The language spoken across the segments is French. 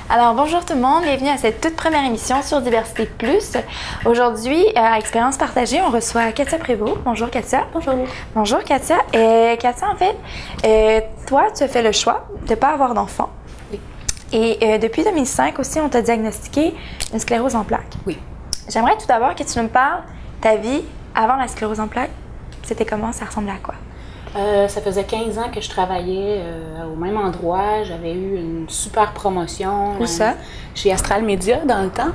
Alors bonjour tout le monde, bienvenue à cette toute première émission sur Diversité Plus. Aujourd'hui, à Expérience partagée, on reçoit Katia Prévost. Bonjour Katia. Bonjour. Bonjour Katia. Katia, en fait, toi, tu as fait le choix de ne pas avoir d'enfant. Oui. Et depuis 2005 aussi, on t'a diagnostiqué une sclérose en plaques. Oui. J'aimerais tout d'abord que tu nous parles de ta vie avant la sclérose en plaques. C'était comment? Ça ressemblait à quoi? Ça faisait 15 ans que je travaillais au même endroit. J'avais eu une super promotion. Où ça? Chez Astral Media dans le temps.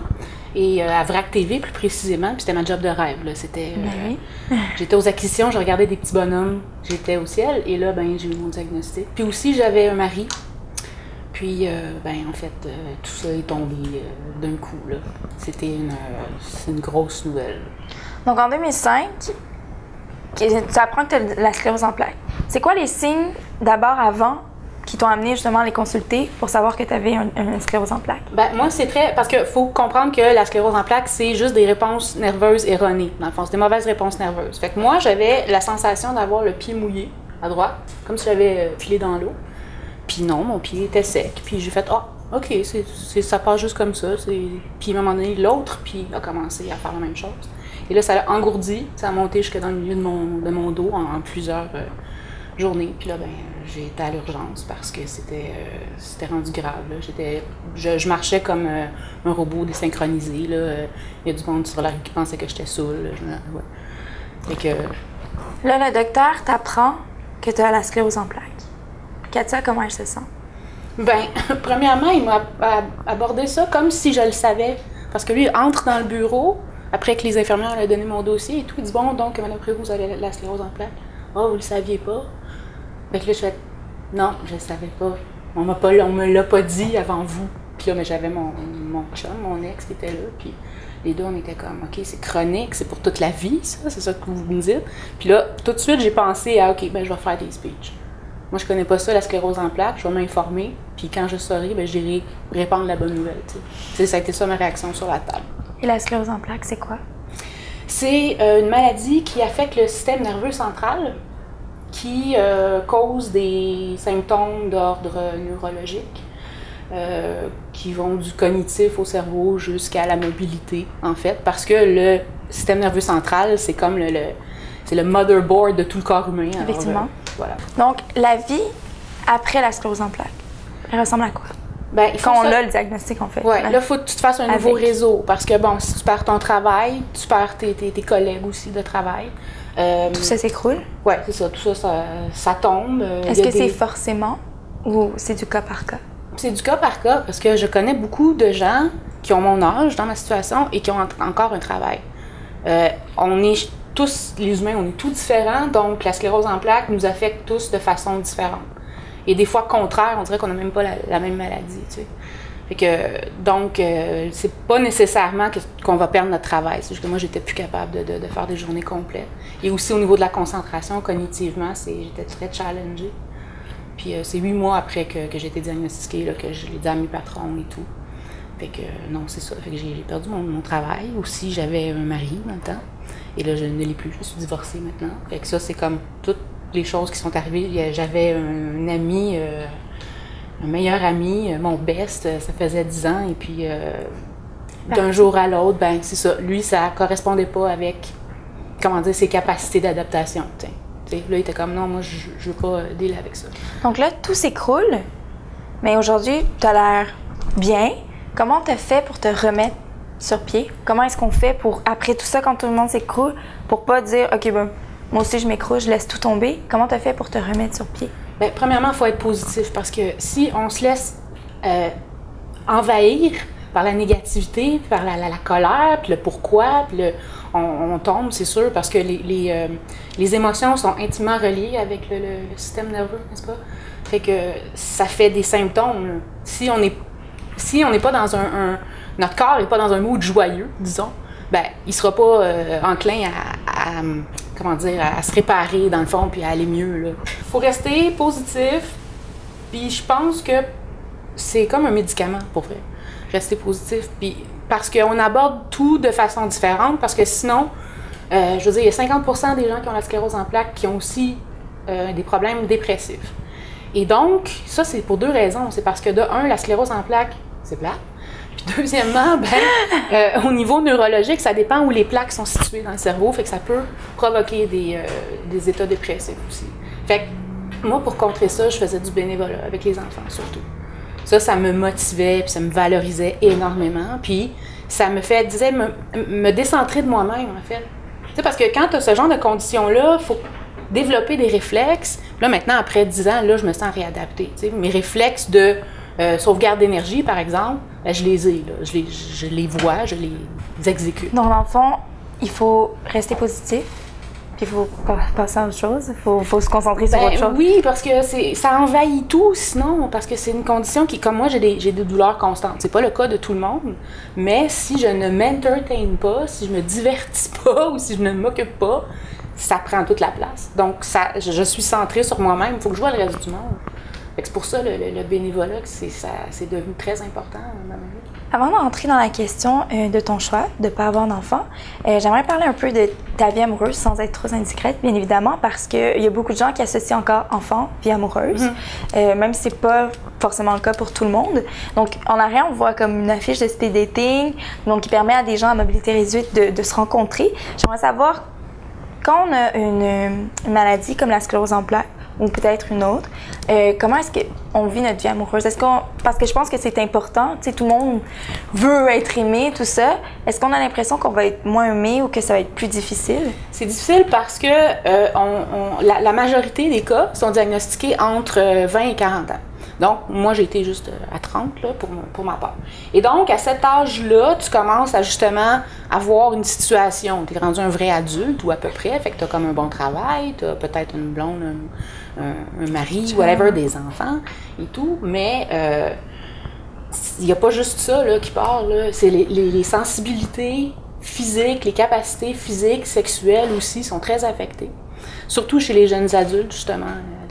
Et à VRAC TV plus précisément. Puis c'était ma job de rêve. Là. C'était, Oui. J'étais aux acquisitions, je regardais des petits bonhommes. J'étais au ciel. Et là, j'ai eu mon diagnostic. Puis aussi, j'avais un mari. Puis, en fait, tout ça est tombé d'un coup. Là. C'était une grosse nouvelle. Donc en 2005, tu apprends que tu as la sclérose en plaques. C'est quoi les signes, d'abord, avant, qui t'ont amené justement à les consulter pour savoir que tu avais une sclérose en plaques? Moi, c'est très... Parce qu'il faut comprendre que la sclérose en plaques, c'est juste des réponses nerveuses erronées. Dans le fond, c'est des mauvaises réponses nerveuses. Fait que moi, j'avais la sensation d'avoir le pied mouillé à droite, comme si j'avais filé dans l'eau. Puis non, mon pied était sec. Puis j'ai fait « Ah, OK, ça passe juste comme ça. » Puis à un moment donné, l'autre pied a commencé à faire la même chose. Et là, ça a engourdi, ça a monté jusque dans le milieu de mon dos en plusieurs journées. Puis là, j'ai été à l'urgence parce que c'était rendu grave. Là. Je marchais comme un robot désynchronisé. Là. Il y a du monde sur la rue qui pensait que j'étais saoule. Ouais. Et que... Là, le docteur t'apprend que tu as la sclérose en plaques. Katia, comment elle se sent? Premièrement, il m'a abordé ça comme si je le savais. Parce que lui, il entre dans le bureau. Après que les infirmières lui ont donné mon dossier et tout, il dit « Bon, donc, Mme Prévost, vous avez la sclérose en plaques. »« Oh, vous le saviez pas? » Fait que là, je fais « Non, je le savais pas. On me l'a pas dit avant vous. » Puis là, j'avais mon chum, mon ex qui était là, puis les deux, on était comme « OK, c'est chronique, c'est pour toute la vie, ça, c'est ça que vous me dites. » Puis là, tout de suite, j'ai pensé à « OK, je vais faire des speeches. » Moi, je connais pas ça, la sclérose en plaques, je vais m'informer, puis quand je saurai, j'irai répandre la bonne nouvelle. T'sais. Ça a été ça ma réaction sur la table. Et la sclérose en plaques, c'est quoi? C'est une maladie qui affecte le système nerveux central, qui cause des symptômes d'ordre neurologique, qui vont du cognitif au cerveau jusqu'à la mobilité, en fait, parce que le système nerveux central, c'est comme c'est le motherboard de tout le corps humain. Effectivement. Voilà. Donc, la vie après la sclérose en plaques, elle ressemble à quoi? Quand on a le diagnostic, en fait. Oui, là, il faut que tu te fasses un nouveau réseau. Parce que, si tu perds ton travail, tu perds tes collègues aussi de travail. Tout ça s'écroule? Oui, c'est ça. Tout ça, ça tombe. Est-ce que c'est forcément ou c'est du cas par cas? C'est du cas par cas parce que je connais beaucoup de gens qui ont mon âge dans ma situation et qui ont encore un travail. On est tous, les humains, on est tous différents. Donc, la sclérose en plaques nous affecte tous de façon différente. Et des fois, contraire, on dirait qu'on n'a même pas la même maladie, tu sais. Fait que, donc, c'est pas nécessairement qu'on va perdre notre travail. C'est juste que moi, j'étais plus capable de faire des journées complètes. Et aussi, au niveau de la concentration, cognitivement, j'étais très challengée. Puis, c'est 8 mois après que j'ai été diagnostiquée, là, que je l'ai dit à mes patrons et tout. Fait que, non, c'est ça. Fait que j'ai perdu mon travail. Aussi, j'avais un mari dans le temps. Et là, je ne l'ai plus. Je suis divorcée maintenant. Fait que ça, c'est comme toutes les choses qui sont arrivées. J'avais un ami, un meilleur ami, mon best, ça faisait 10 ans. Et puis, d'un jour à l'autre, c'est ça. Lui, ça correspondait pas avec, ses capacités d'adaptation. Là, il était comme, non, moi, je veux pas dealer avec ça. Donc là, tout s'écroule. Mais aujourd'hui, tu as l'air bien. Comment tu as fait pour te remettre sur pied? Comment est-ce qu'on fait pour, après tout ça, quand tout le monde s'écroule, pour pas dire, OK, moi aussi je m'écroule, je laisse tout tomber? Comment tu as fait pour te remettre sur pied? Premièrement, il faut être positif parce que si on se laisse envahir par la négativité, par la colère, puis le pourquoi, puis on tombe, c'est sûr, parce que les émotions sont intimement reliées avec le système nerveux, n'est-ce pas? Fait que ça fait des symptômes. Là. Si on n'est pas dans notre corps n'est pas dans un mood joyeux, disons, il sera pas enclin à se réparer dans le fond puis à aller mieux. Là. Faut rester positif, puis je pense que c'est comme un médicament pour vrai. Rester positif, puis parce qu'on aborde tout de façon différente, parce que sinon, je veux dire, il y a 50% des gens qui ont la sclérose en plaques qui ont aussi des problèmes dépressifs. Et donc, ça, c'est pour deux raisons. C'est parce que, de un, la sclérose en plaques c'est plat. Puis deuxièmement, au niveau neurologique, ça dépend où les plaques sont situées dans le cerveau, fait que ça peut provoquer des états dépressifs aussi. Fait que moi, pour contrer ça, je faisais du bénévolat avec les enfants surtout. Ça me motivait, puis ça me valorisait énormément, puis ça me disait, me décentrer de moi-même, en fait. Tu sais, parce que quand tu as ce genre de conditions-là, il faut développer des réflexes. Puis là, maintenant, après 10 ans, là, je me sens réadaptée. Tu sais, mes réflexes de sauvegarde d'énergie, par exemple, je les ai, là. Je les vois, je les exécute. Donc, dans le fond, il faut rester positif, puis il faut passer à autre chose. Il faut se concentrer sur autre chose. Oui, parce que ça envahit tout, sinon, parce que c'est une condition qui, comme moi, j'ai des douleurs constantes. C'est pas le cas de tout le monde, mais si je ne m'entertain pas, si je me divertis pas ou si je ne m'occupe pas, ça prend toute la place. Donc, je suis centrée sur moi-même. Il faut que je vois le reste du monde. C'est pour ça le bénévolat, c'est devenu très important dans ma vie. Avant d'entrer dans la question de ton choix de ne pas avoir d'enfant, j'aimerais parler un peu de ta vie amoureuse sans être trop indiscrète, bien évidemment, parce qu'il y a beaucoup de gens qui associent encore enfant, vie amoureuse, même si ce n'est pas forcément le cas pour tout le monde. Donc, en arrière, on voit comme une affiche de speed dating, donc qui permet à des gens à mobilité réduite de se rencontrer. J'aimerais savoir, quand on a une maladie comme la sclérose en plaques, ou peut-être une autre, comment est-ce qu'on vit notre vie amoureuse? Parce que je pense que c'est important, tu sais, tout le monde veut être aimé, tout ça. Est-ce qu'on a l'impression qu'on va être moins aimé ou que ça va être plus difficile? C'est difficile parce que la majorité des cas sont diagnostiqués entre 20 et 40 ans. Donc, moi, j'ai été juste à 30 là, pour ma part. Et donc, à cet âge-là, tu commences à justement avoir une situation. Tu es rendu un vrai adulte ou à peu près, fait que tu as comme un bon travail, tu as peut-être une blonde, un mari, whatever, des enfants et tout, mais il n'y a pas juste ça là, qui part, c'est les sensibilités physiques, les capacités physiques, sexuelles aussi sont très affectées, surtout chez les jeunes adultes, justement,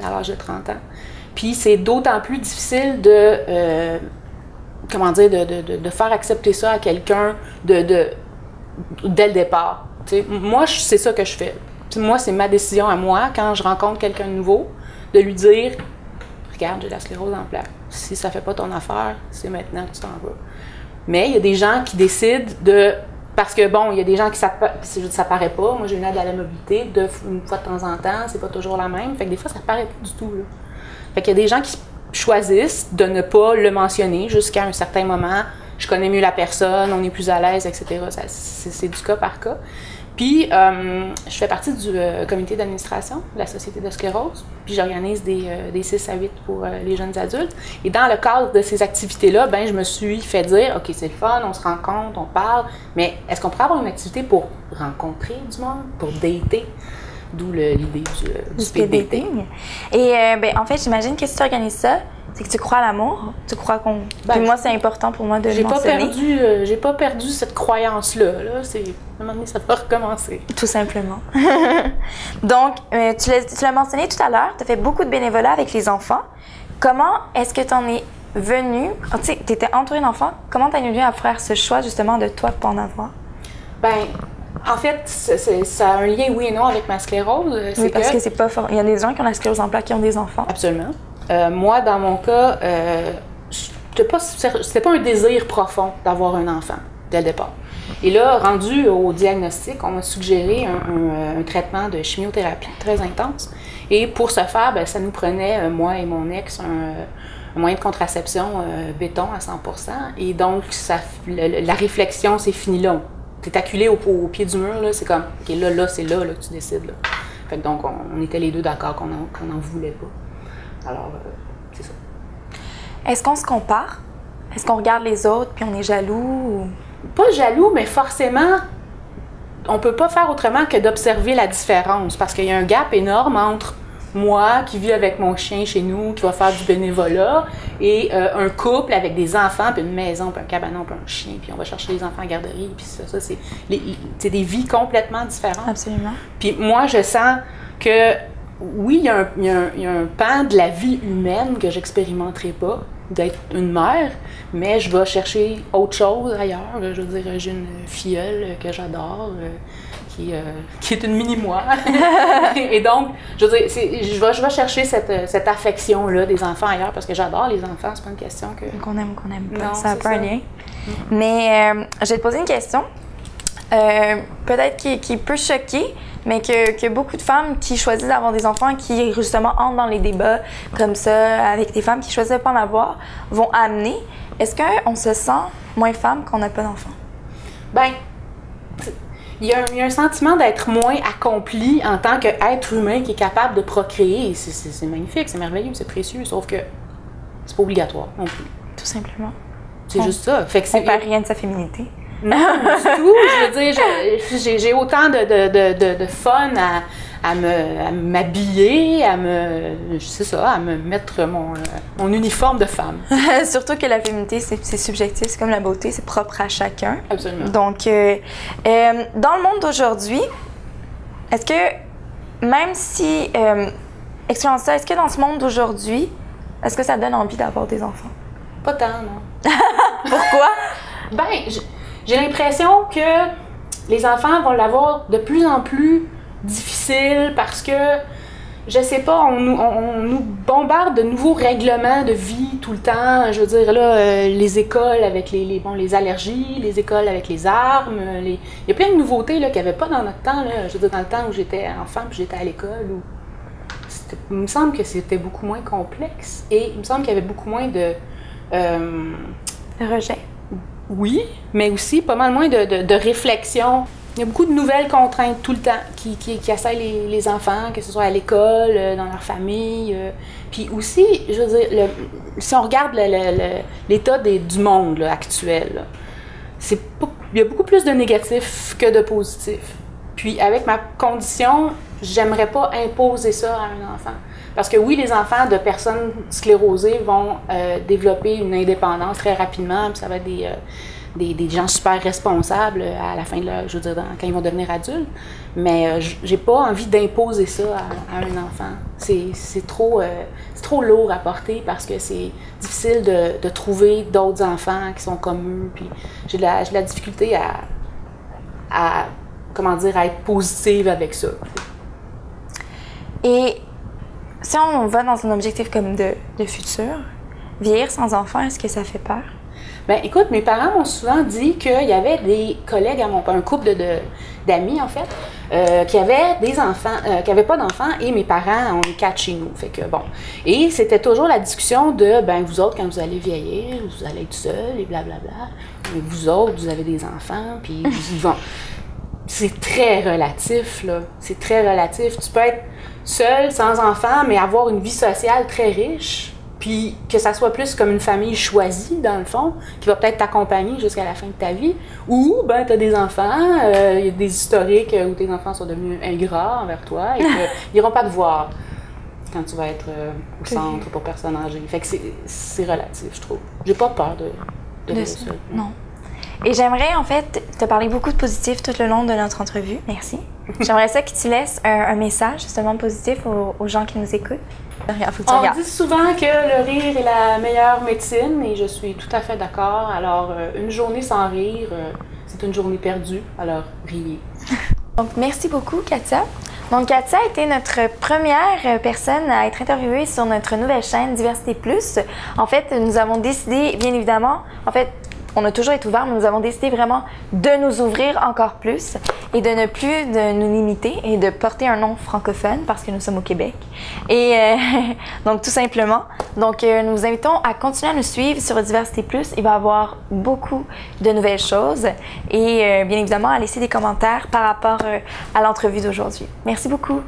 à l'âge de 30 ans. Puis c'est d'autant plus difficile de faire accepter ça à quelqu'un dès le départ. T'sais, moi, c'est ça que je fais. Puis moi, c'est ma décision à moi, quand je rencontre quelqu'un de nouveau, de lui dire « Regarde, j'ai la sclérose en plaques. Si ça ne fait pas ton affaire, c'est maintenant que tu t'en vas. » Mais il y a des gens qui décident de... Parce que, bon, il y a des gens qui ça paraît pas. Moi, j'ai une aide à la mobilité une fois de temps en temps, c'est pas toujours la même. Fait que des fois, ça paraît pas du tout, là. Fait qu'il y a des gens qui choisissent de ne pas le mentionner jusqu'à un certain moment. Je connais mieux la personne, on est plus à l'aise, etc. C'est du cas par cas. Puis, je fais partie du comité d'administration de la Société de sclérose. Puis, j'organise des 6 à 8 pour les jeunes adultes. Et dans le cadre de ces activités-là, je me suis fait dire, OK, c'est le fun, on se rencontre, on parle, mais est-ce qu'on pourrait avoir une activité pour rencontrer du monde, pour dater? D'où l'idée du speed dating. Et en fait, j'imagine que si tu organises ça, c'est que tu crois à l'amour. Tu crois qu'on... Puis moi, c'est important pour moi de le mentionner. J'ai pas perdu cette croyance-là. À un moment donné, ça va recommencer. Tout simplement. Donc, tu l'as mentionné tout à l'heure, tu as fait beaucoup de bénévolat avec les enfants. Comment est-ce que tu en es venu... Tu sais, tu étais entourée d'enfants. Comment tu es venu à faire ce choix, justement, de toi pour en avoir? En fait, ça a un lien, oui et non, avec ma sclérose. Oui, parce que c'est pas fort. Il y a des gens qui ont la sclérose en plaques qui ont des enfants. Absolument. Moi, dans mon cas, c'était pas un désir profond d'avoir un enfant dès le départ. Et là, rendu au diagnostic, on m'a suggéré un traitement de chimiothérapie très intense. Et pour ce faire, ça nous prenait, moi et mon ex, un moyen de contraception béton à 100%. Et donc, la réflexion, c'est fini là. T'es acculé au pied du mur, là, c'est comme, OK, là, c'est là que tu décides. Là. Fait que donc, on était les deux d'accord qu'on n'en voulait pas. Alors, c'est ça. Est-ce qu'on se compare? Est-ce qu'on regarde les autres puis on est jaloux? Ou... Pas jaloux, mais forcément, on peut pas faire autrement que d'observer la différence parce qu'il y a un gap énorme entre moi qui vis avec mon chien chez nous, qui va faire du bénévolat, et un couple avec des enfants, puis une maison, puis un cabanon, puis un chien, puis on va chercher les enfants en garderie, puis ça c'est des vies complètement différentes. Absolument. Puis moi, je sens que, oui, il y a un pan de la vie humaine que j'expérimenterai pas, d'être une mère, mais je vais chercher autre chose ailleurs. Je veux dire, j'ai une filleule que j'adore, qui est une mini-moi. Et donc, je veux dire, je vais chercher cette affection-là des enfants ailleurs parce que j'adore les enfants, c'est pas une question que... Qu'on aime ou qu'on n'aime pas, Non, ça n'a c'est pas un ça. lien. Mais je vais te poser une question, peut-être qui peut choquer, mais que beaucoup de femmes qui choisissent d'avoir des enfants, qui justement entrent dans les débats comme ça, avec des femmes qui choisissent de ne pas en avoir, vont amener. Est-ce qu'on se sent moins femme quand on n'a pas d'enfant? Ben, il y a un sentiment d'être moins accompli en tant qu'être humain qui est capable de procréer. C'est magnifique, c'est merveilleux, c'est précieux, sauf que c'est pas obligatoire non plus. Tout simplement. C'est juste ça. Fait que On perd rien de sa féminité. Non, du tout. Je veux dire, j'ai autant de fun à m'habiller, à me mettre mon uniforme de femme. Surtout que la féminité, c'est subjectif, c'est comme la beauté, c'est propre à chacun. Absolument. Donc, dans le monde d'aujourd'hui, est-ce que, même si, excluant ça, est-ce que dans ce monde d'aujourd'hui, est-ce que ça donne envie d'avoir des enfants? Pas tant, non. Pourquoi? Ben, j'ai l'impression que les enfants vont l'avoir de plus en plus difficile parce que, je sais pas, on nous bombarde de nouveaux règlements de vie tout le temps. Je veux dire, là, les écoles avec les allergies, les écoles avec les armes, il y a plein de nouveautés là, qu'il n'y avait pas dans notre temps. Là. Je veux dire, dans le temps où j'étais enfant puis j'étais à l'école, il me semble que c'était beaucoup moins complexe et il me semble qu'il y avait beaucoup moins de... Rejet. Oui, mais aussi pas mal moins de réflexion. Il y a beaucoup de nouvelles contraintes tout le temps qui assaillent les enfants, que ce soit à l'école, dans leur famille. Puis aussi, je veux dire, si on regarde l'état du monde là, actuel, là, il y a beaucoup plus de négatifs que de positifs. Puis avec ma condition, j'aimerais pas imposer ça à un enfant. Parce que oui, les enfants de personnes sclérosées vont développer une indépendance très rapidement, puis ça va être des gens super responsables à la fin de leur, je veux dire, quand ils vont devenir adultes. Mais j'ai pas envie d'imposer ça à un enfant. C'est trop lourd à porter parce que c'est difficile de trouver d'autres enfants qui sont comme eux. Puis j'ai de la difficulté à être positive avec ça. Et si on va dans un objectif comme de futur, vieillir sans enfant, est-ce que ça fait peur? Ben, écoute, mes parents m'ont souvent dit qu'il y avait des collègues un couple d'amis, en fait, qui avaient des enfants, qui n'avaient pas d'enfants, et mes parents ont les 4 chez nous. Fait que, bon. Et c'était toujours la discussion de, ben, vous autres, quand vous allez vieillir, vous allez être seuls, et blablabla. Mais vous autres, vous avez des enfants, puis ils vont. C'est très relatif, là. C'est très relatif. Tu peux être seul, sans enfant, mais avoir une vie sociale très riche, puis que ça soit plus comme une famille choisie, dans le fond, qui va peut-être t'accompagner jusqu'à la fin de ta vie, ou, ben, t'as des enfants, il y a des historiques où tes enfants sont devenus ingrats envers toi, et qu'ils n'iront pas te voir quand tu vas être au centre pour personnes âgées. Fait que c'est relatif, je trouve. J'ai pas peur de vivre seul. Non. Et j'aimerais, en fait, te parler beaucoup de positif tout le long de notre entrevue. Merci. J'aimerais ça que tu laisses un message, justement, positif aux gens qui nous écoutent. On dit souvent que le rire est la meilleure médecine et je suis tout à fait d'accord. Alors, une journée sans rire, c'est une journée perdue. Alors, riez. Donc, merci beaucoup, Katia. Donc, Katia a été notre première personne à être interviewée sur notre nouvelle chaîne Diversité Plus. En fait, nous avons décidé, bien évidemment, on a toujours été ouvert, mais nous avons décidé vraiment de nous ouvrir encore plus et de ne plus nous limiter et de porter un nom francophone parce que nous sommes au Québec. Et donc, tout simplement. Donc, nous vous invitons à continuer à nous suivre sur Diversité Plus. Il va y avoir beaucoup de nouvelles choses et bien évidemment à laisser des commentaires par rapport à l'entrevue d'aujourd'hui. Merci beaucoup.